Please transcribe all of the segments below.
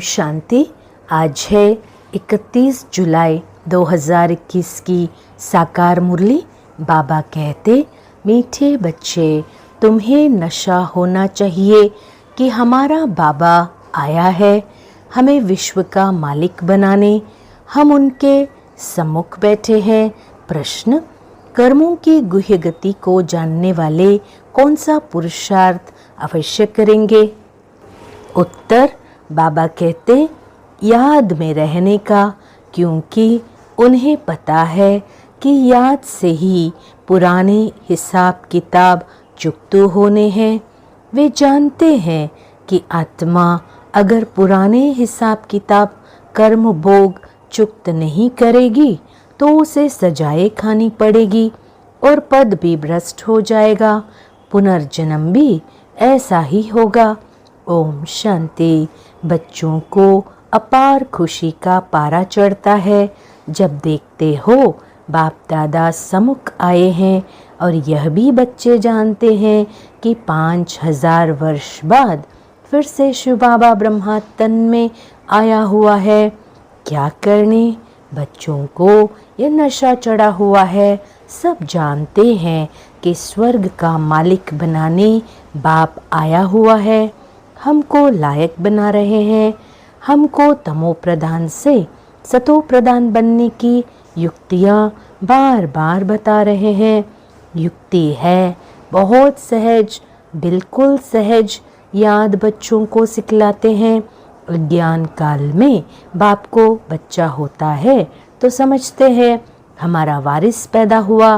शांति। आज है 31 जुलाई 2021 की साकार मुरली। बाबा कहते, मीठे बच्चे, तुम्हें नशा होना चाहिए कि हमारा बाबा आया है हमें विश्व का मालिक बनाने। हम उनके सम्मुख बैठे हैं। प्रश्न, कर्मों की गुह्य गति को जानने वाले कौन सा पुरुषार्थ अवश्य करेंगे? उत्तर, बाबा कहते, याद में रहने का, क्योंकि उन्हें पता है कि याद से ही पुराने हिसाब किताब चुकते होने हैं। वे जानते हैं कि आत्मा अगर पुराने हिसाब किताब कर्म भोग चुक्त नहीं करेगी तो उसे सजाएं खानी पड़ेगी और पद भी भ्रष्ट हो जाएगा। पुनर्जन्म भी ऐसा ही होगा। ओम शांति। बच्चों को अपार खुशी का पारा चढ़ता है जब देखते हो बाप दादा सम्मुख आए हैं और यह भी बच्चे जानते हैं कि 5000 वर्ष बाद फिर से शिव बाबा ब्रह्मा तन में आया हुआ है। क्या करने? बच्चों को यह नशा चढ़ा हुआ है। सब जानते हैं कि स्वर्ग का मालिक बनाने बाप आया हुआ है। हमको लायक बना रहे हैं। हमको तमो प्रधान से सतो प्रधान बनने की युक्तियाँ बार बार बता रहे हैं। युक्ति है बहुत सहज, बिल्कुल सहज। याद बच्चों को सिखलाते हैं। ज्ञान काल में बाप को बच्चा होता है तो समझते हैं हमारा वारिस पैदा हुआ।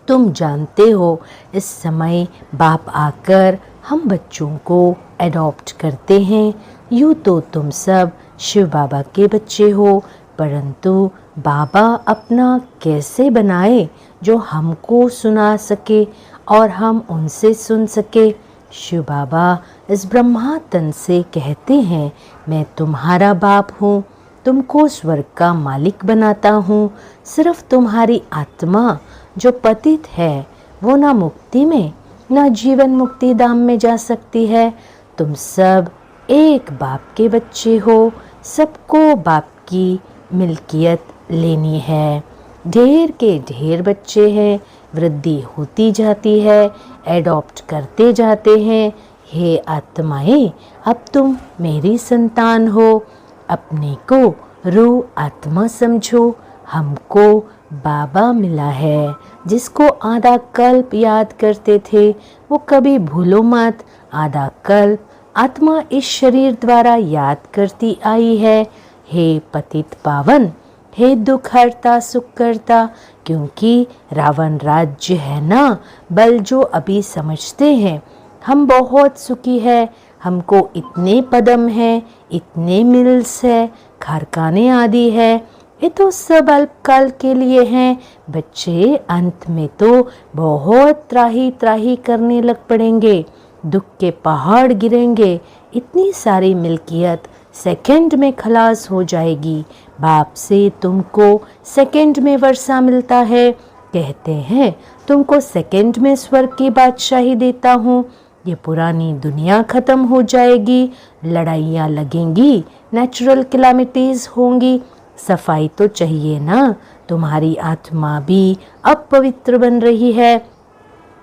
तुम जानते हो इस समय बाप आकर हम बच्चों को एडॉप्ट करते हैं। यूँ तो तुम सब शिव बाबा के बच्चे हो, परंतु बाबा अपना कैसे बनाए जो हमको सुना सके और हम उनसे सुन सके। शिव बाबा इस ब्रह्मा तन से कहते हैं, मैं तुम्हारा बाप हूँ, तुमको स्वर्ग का मालिक बनाता हूँ। सिर्फ तुम्हारी आत्मा जो पतित है वो ना मुक्ति में ना जीवन मुक्ति धाम में जा सकती है। तुम सब एक बाप के बच्चे हो। सबको बाप की मिल्कियत लेनी है। ढेर के ढेर बच्चे हैं। वृद्धि होती जाती है, एडॉप्ट करते जाते हैं। हे आत्माएं, अब तुम मेरी संतान हो। अपने को रूह आत्मा समझो। हमको बाबा मिला है जिसको आधा कल्प याद करते थे वो कभी भूलो मत। आधा कल्प आत्मा इस शरीर द्वारा याद करती आई है। हे पतित पावन, हे दुख हरता सुख करता, क्योंकि रावण राज्य है ना, बल जो अभी समझते हैं हम बहुत सुखी है। हमको इतने पदम है, इतने मिल्स है, कारखाने आदि है। ये तो सब अल्पकाल के लिए हैं। बच्चे अंत में तो बहुत त्राही त्राही करने लग पड़ेंगे। दुख के पहाड़ गिरेंगे। इतनी सारी मिल्कियत सेकंड में खलास हो जाएगी। बाप से तुमको सेकंड में वर्षा मिलता है। कहते हैं तुमको सेकंड में स्वर्ग की बादशाही देता हूँ। ये पुरानी दुनिया खत्म हो जाएगी। लड़ाइयाँ लगेंगी, नेचुरल कैलामिटीज होंगी। सफाई तो चाहिए ना। तुम्हारी आत्मा भी अब पवित्र बन रही है।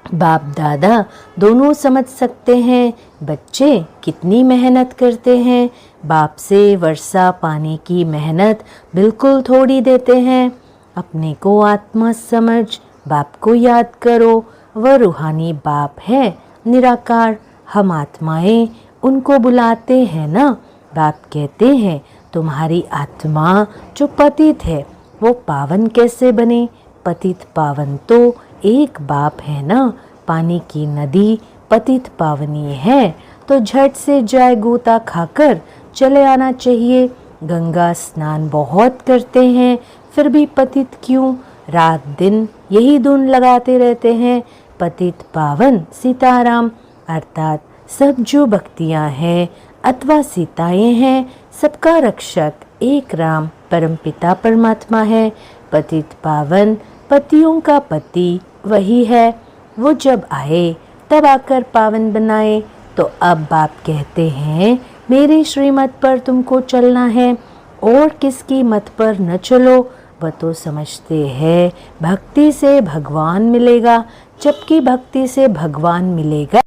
बाप दादा दोनों समझ सकते हैं बच्चे कितनी मेहनत करते हैं। बाप से वर्षा पाने की मेहनत बिल्कुल थोड़ी देते हैं। अपने को आत्मा समझ, बाप को याद करो। वह रूहानी बाप है निराकार। हम आत्माएं उनको बुलाते हैं ना। बाप कहते हैं तुम्हारी आत्मा जो पतित है वो पावन कैसे बने? पतित पावन तो एक बाप है ना। पानी की नदी पतित पावनी है तो झट से जाए गोता खाकर चले आना चाहिए। गंगा स्नान बहुत करते हैं फिर भी पतित क्यों? रात दिन यही धुन लगाते रहते हैं। पतित पावन सीताराम, अर्थात सब जो भक्तियाँ हैं अथवा सीताएं हैं, सबका रक्षक एक राम परमपिता परमात्मा है। पतित पावन पतियों का पति वही है। वो जब आए तब आकर पावन बनाए। तो अब बाप कहते हैं मेरी श्रीमत पर तुमको चलना है और किसकी मत पर न चलो। वह तो समझते हैं भक्ति से भगवान मिलेगा, जबकि भक्ति से भगवान मिलेगा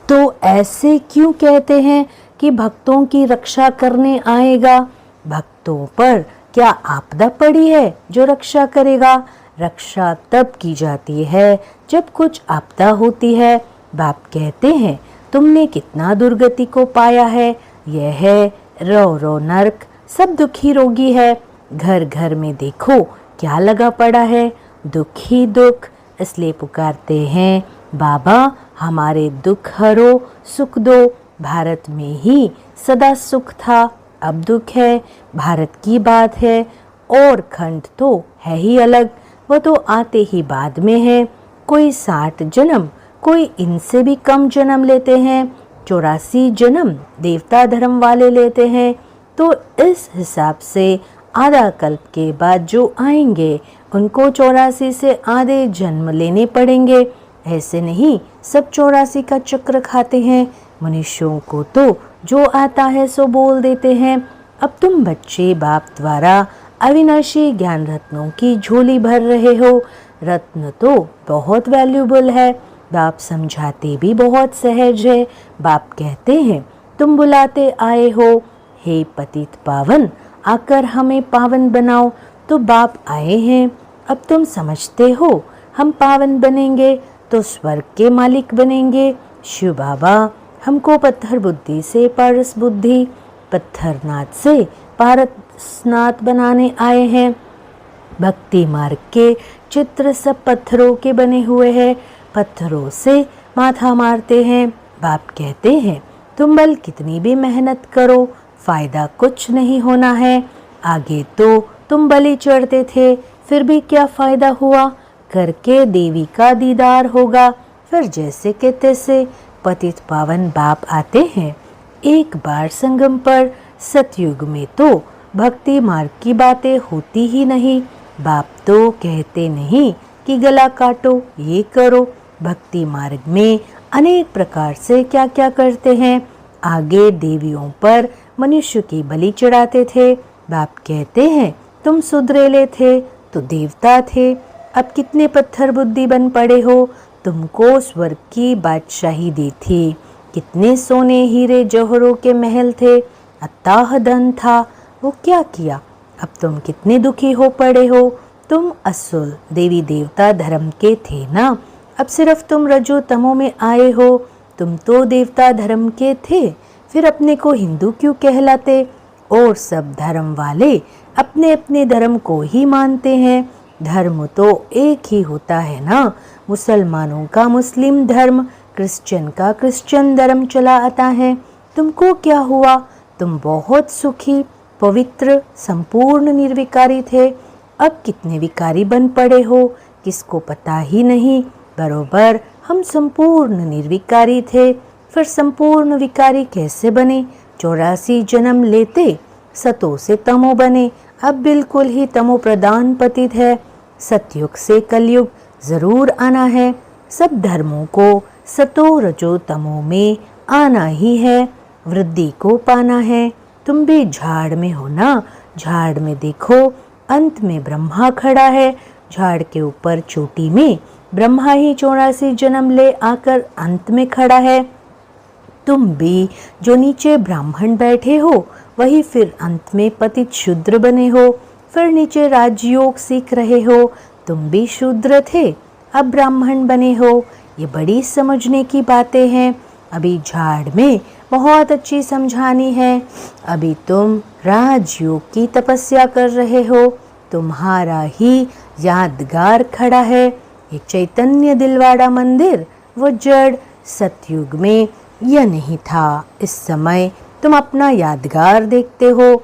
तो ऐसे क्यों कहते हैं कि भक्तों की रक्षा करने आएगा। भक्तों पर क्या आपदा पड़ी है जो रक्षा करेगा। रक्षा तब की जाती है जब कुछ आपदा होती है। बाप कहते हैं तुमने कितना दुर्गति को पाया है। यह है रो रो नर्क, सब दुखी रोगी है। घर घर में देखो क्या लगा पड़ा है, दुख ही दुख। इसलिए पुकारते हैं बाबा हमारे दुख हरो, सुख दो। भारत में ही सदा सुख था, अब दुख है। भारत की बात है और खंड तो है ही अलग, वह तो आते ही बाद में है। कोई 60 जन्म, कोई इनसे भी कम जन्म लेते हैं। 84 जन्म देवता धर्म वाले लेते हैं। तो इस हिसाब से आधा कल्प के बाद जो आएंगे उनको 84 से आधे जन्म लेने पड़ेंगे। ऐसे नहीं सब 84 का चक्र खाते हैं। मनुष्यों को तो जो आता है सो बोल देते हैं। अब तुम बच्चे बाप द्वारा अविनाशी ज्ञान रत्नों की झोली भर रहे हो। रत्न तो बहुत वैल्यूबल है, बाप समझाते भी बहुत सहज है। बाप कहते हैं तुम बुलाते आए हो, हे पतित पावन आकर हमें पावन बनाओ। तो बाप आए हैं, अब तुम समझते हो हम पावन बनेंगे तो स्वर्ग के मालिक बनेंगे। शिव बाबा हमको पत्थर बुद्धि से पारस बुद्धि, पत्थरनाथ से पारसनाथ बनाने आए हैं। भक्ति मार्ग के चित्र सब पत्थरों के बने हुए हैं, पत्थरों से माथा मारते हैं। बाप कहते हैं तुम बल कितनी भी मेहनत करो फायदा कुछ नहीं होना है। आगे तो तुम बलि चढ़ते थे, फिर भी क्या फायदा हुआ। करके देवी का दीदार होगा, फिर जैसे के तैसे पतित पावन बाप आते हैं। एक बार संगम पर सतयुग में तो भक्ति मार्ग की बातें होती ही नहीं। बाप तो कहते नहीं कि गला काटो ये करो। भक्ति मार्ग में अनेक प्रकार से क्या क्या करते हैं। आगे देवियों पर मनुष्य की बलि चढ़ाते थे। बाप कहते हैं तुम सुधरेले थे तो देवता थे, अब कितने पत्थर बुद्धि बन पड़े हो। तुमको स्वर्ग की बादशाही दी थी, कितने सोने हीरे जौहरों के महल थे, अथाह धन था, वो क्या किया। अब तुम कितने दुखी हो पड़े हो। तुम असुर देवी देवता धर्म के थे ना, अब सिर्फ तुम रजो तमो में आए हो। तुम तो देवता धर्म के थे, फिर अपने को हिंदू क्यों कहलाते। और सब धर्म वाले अपने अपने धर्म को ही मानते हैं। धर्म तो एक ही होता है ना। मुसलमानों का मुस्लिम धर्म, क्रिश्चियन का क्रिश्चियन धर्म चला आता है। तुमको क्या हुआ, तुम बहुत सुखी पवित्र संपूर्ण निर्विकारी थे, अब कितने विकारी बन पड़े हो किसको पता ही नहीं। बरोबर हम संपूर्ण निर्विकारी थे, फिर संपूर्ण विकारी कैसे बने। 84 जन्म लेते सतो से तमो बने, अब बिल्कुल ही तमो प्रदान पतित है। सतयुग से कलयुग जरूर आना है। सब धर्मों को सतो रजो तमो में आना ही है, वृद्धि को पाना है। तुम भी झाड़ में हो ना, झाड़ में देखो अंत में ब्रह्मा खड़ा है। झाड़ के ऊपर चोटी में ब्रह्मा ही 84 जन्म ले आकर अंत में खड़ा है। तुम भी जो नीचे ब्राह्मण बैठे हो वही फिर अंत में पतित शूद्र बने हो, फिर नीचे राजयोग सीख रहे हो। तुम भी शूद्र थे, अब ब्राह्मण बने हो। ये बड़ी समझने की बातें हैं। अभी झाड़ में बहुत अच्छी समझानी है। अभी तुम राजयोग की तपस्या कर रहे हो, तुम्हारा ही यादगार खड़ा है। ये चैतन्य दिलवाड़ा मंदिर वो जड़ सतयुग में यह नहीं था। इस समय तुम अपना यादगार देखते हो।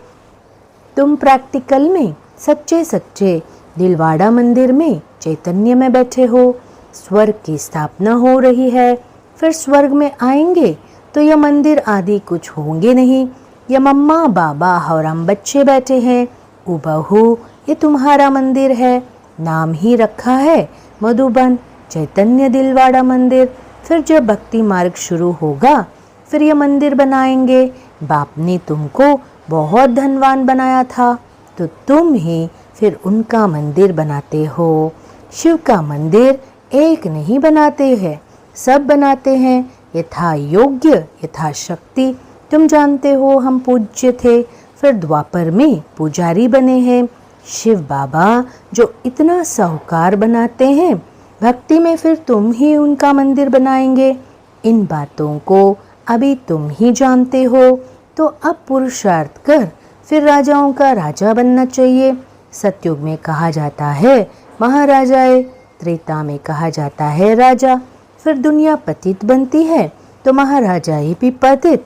तुम प्रैक्टिकल में सच्चे सच्चे दिलवाड़ा मंदिर में चैतन्य में बैठे हो। स्वर्ग की स्थापना हो रही है, फिर स्वर्ग में आएंगे तो यह मंदिर आदि कुछ होंगे नहीं। यह मम्मा बाबा और हम बच्चे बैठे हैं। ओ बहू, ये तुम्हारा मंदिर है, नाम ही रखा है मधुबन चैतन्य दिलवाड़ा मंदिर। फिर जब भक्ति मार्ग शुरू होगा फिर यह मंदिर बनाएंगे। बाप ने तुमको बहुत धनवान बनाया था, तो तुम ही फिर उनका मंदिर बनाते हो। शिव का मंदिर एक नहीं बनाते हैं, सब बनाते हैं, यथा योग्य यथा शक्ति। तुम जानते हो हम पूज्य थे, फिर द्वापर में पुजारी बने हैं। शिव बाबा जो इतना साहूकार बनाते हैं, भक्ति में फिर तुम ही उनका मंदिर बनाएंगे। इन बातों को अभी तुम ही जानते हो, तो अब पुरुषार्थ कर फिर राजाओं का राजा बनना चाहिए। सतयुग में कहा जाता है महाराजाए, त्रेता में कहा जाता है राजा। फिर दुनिया पतित बनती है तो महाराजाए भी पतित,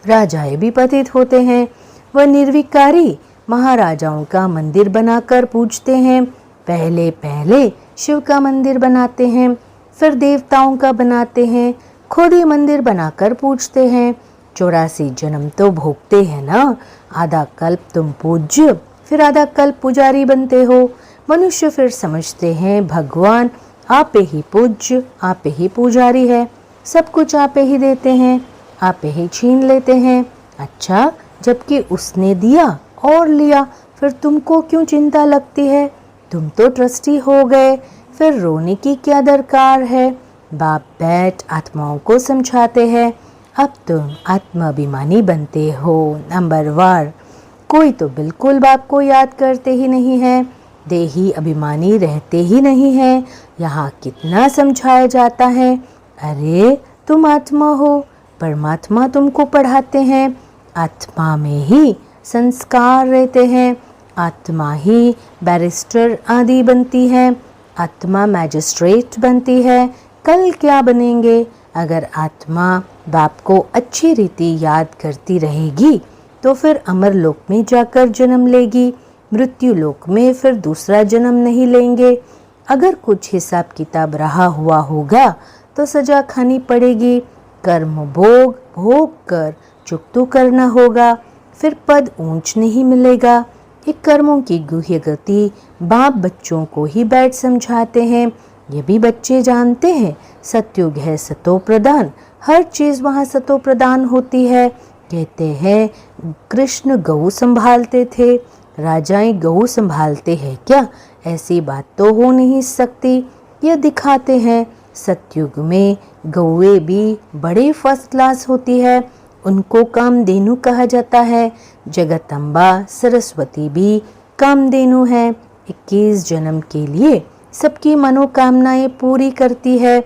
राजाए भी पतित होते हैं। वह निर्विकारी महाराजाओं का मंदिर बनाकर पूजते हैं। पहले पहले शिव का मंदिर बनाते हैं, फिर देवताओं का बनाते हैं, खुद ही मंदिर बनाकर पूजते हैं। 84 जन्म तो भोगते हैं ना। आधा कल्प तुम पूज्य, फिर आधा कल्प पुजारी बनते हो। मनुष्य फिर समझते हैं भगवान आप ही पूज्य, आप ही पुजारी है, सब कुछ आप ही देते हैं, आप ही छीन लेते हैं। अच्छा, जबकि उसने दिया और लिया, फिर तुमको क्यों चिंता लगती है? तुम तो ट्रस्टी हो गए, फिर रोने की क्या दरकार है? बाप बैठ आत्माओं को समझाते हैं। अब तुम आत्माभिमानी बनते हो। नंबर 1, कोई तो बिल्कुल बाप को याद करते ही नहीं है, देही अभिमानी रहते ही नहीं है। यहाँ कितना समझाया जाता है, अरे तुम आत्मा हो, परमात्मा तुमको पढ़ाते हैं। आत्मा में ही संस्कार रहते हैं, आत्मा ही बैरिस्टर आदि बनती है, आत्मा मैजिस्ट्रेट बनती है। कल क्या बनेंगे? अगर आत्मा बाप को अच्छी रीति याद करती रहेगी तो फिर अमर लोक में जाकर जन्म लेगी, मृत्यु लोक में फिर दूसरा जन्म नहीं लेंगे। अगर कुछ हिसाब किताब रहा हुआ होगा तो सजा खानी पड़ेगी। कर्म भोग भोग कर चुकतू करना होगा, फिर पद ऊंच नहीं मिलेगा। ये कर्मों की गुह्य गति बाप बच्चों को ही बैठ समझाते हैं। ये भी बच्चे जानते हैं सतयुग है सतो प्रधान, हर चीज वहाँ सतो प्रधान होती है। कहते हैं कृष्ण गऊ संभालते थे, राजाएं गऊ संभालते हैं क्या? ऐसी बात तो हो नहीं सकती। यह दिखाते हैं सतयुग में गौए भी बड़े फर्स्ट क्लास होती है, उनको कामधेनु कहा जाता है। जगदम्बा सरस्वती भी कामधेनु है, 21 जन्म के लिए सबकी मनोकामनाएं पूरी करती है।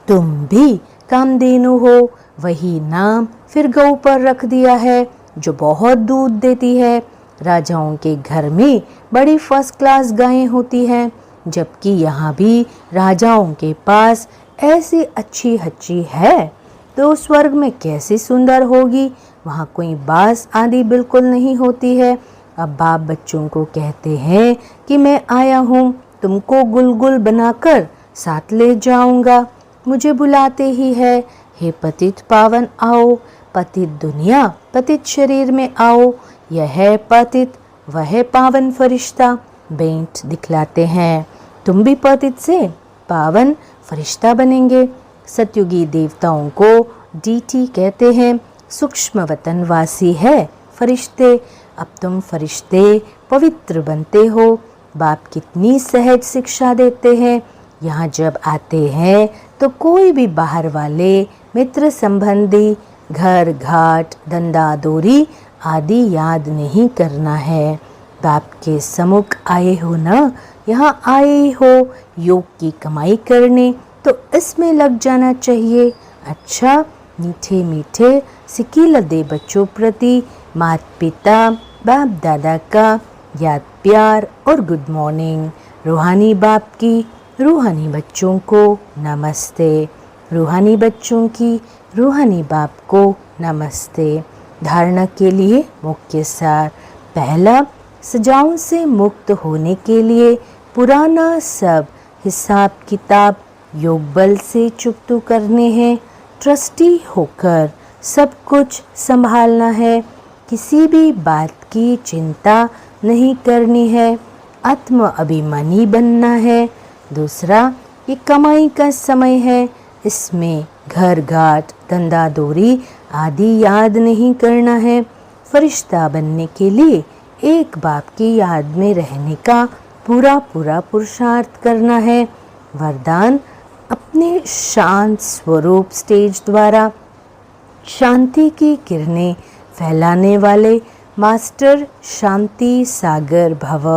तुम भी कामधेनु हो, वही नाम फिर गौ पर रख दिया है जो बहुत दूध देती है। राजाओं के घर में बड़ी फर्स्ट क्लास गायें होती हैं, जबकि यहाँ भी राजाओं के पास ऐसी अच्छी हच्ची है तो स्वर्ग में कैसी सुंदर होगी। वहाँ कोई बास आदि बिल्कुल नहीं होती है। अब बाप बच्चों को कहते हैं कि मैं आया हूँ, तुमको गुलगुल बनाकर साथ ले जाऊंगा। मुझे बुलाते ही है, हे पतित पावन आओ, पतित दुनिया पतित शरीर में आओ। यह है पतित, वह है पावन फरिश्ता। बेंट दिखलाते हैं, तुम भी पतित से पावन फरिश्ता बनेंगे। सतयुगी देवताओं को डीटी कहते हैं, सूक्ष्म वतनवासी है फरिश्ते। अब तुम फरिश्ते पवित्र बनते हो। बाप कितनी सहज शिक्षा देते हैं। यहाँ जब आते हैं तो कोई भी बाहर वाले मित्र संबंधी घर घाट धंधा दोरी आदि याद नहीं करना है। बाप के सम्मुख आए हो ना, यहाँ आए हो योग की कमाई करने, तो इसमें लग जाना चाहिए। अच्छा, मीठे मीठे सिकील दे बच्चों प्रति माता पिता बाप दादा का याद प्यार और गुड मॉर्निंग। रूहानी बाप की रूहानी बच्चों को नमस्ते, रूहानी बच्चों की रूहानी बाप को नमस्ते। धारणा के लिए मुख्य सार, पहला, सजाओं से मुक्त होने के लिए पुराना सब हिसाब किताब योग बल से चुकतू करने हैं। ट्रस्टी होकर सब कुछ संभालना है, किसी भी बात की चिंता नहीं करनी है, आत्म अभिमानी बनना है। दूसरा, ये कमाई का समय है, इसमें घर घाट धंधा दोरी आदि याद नहीं करना है। फरिश्ता बनने के लिए एक बाप की याद में रहने का पूरा पुरुषार्थ करना है। वरदान, अपने शांत स्वरूप स्टेज द्वारा शांति की किरणें फैलाने वाले मास्टर शांति सागर भव।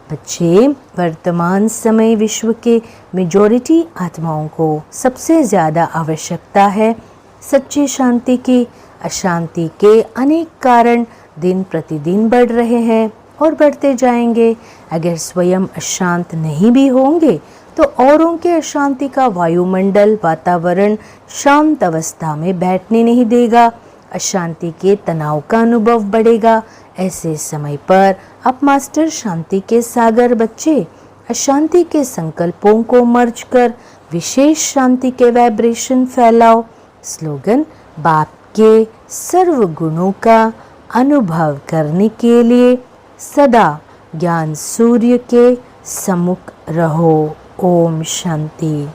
बच्चे, वर्तमान समय विश्व के मेजॉरिटी आत्माओं को सबसे ज़्यादा आवश्यकता है सच्ची शांति की। अशांति के अनेक कारण दिन प्रतिदिन बढ़ रहे हैं और बढ़ते जाएंगे। अगर स्वयं अशांत नहीं भी होंगे तो औरों के अशांति का वायुमंडल वातावरण शांत अवस्था में बैठने नहीं देगा। अशांति के तनाव का अनुभव बढ़ेगा। ऐसे समय पर आप मास्टर शांति के सागर बच्चे अशांति के संकल्पों को मर्ज कर विशेष शांति के वाइब्रेशन फैलाओ। स्लोगन, बाप के सर्व गुणों का अनुभव करने के लिए सदा ज्ञान सूर्य के सम्मुख रहो। ओम शांति।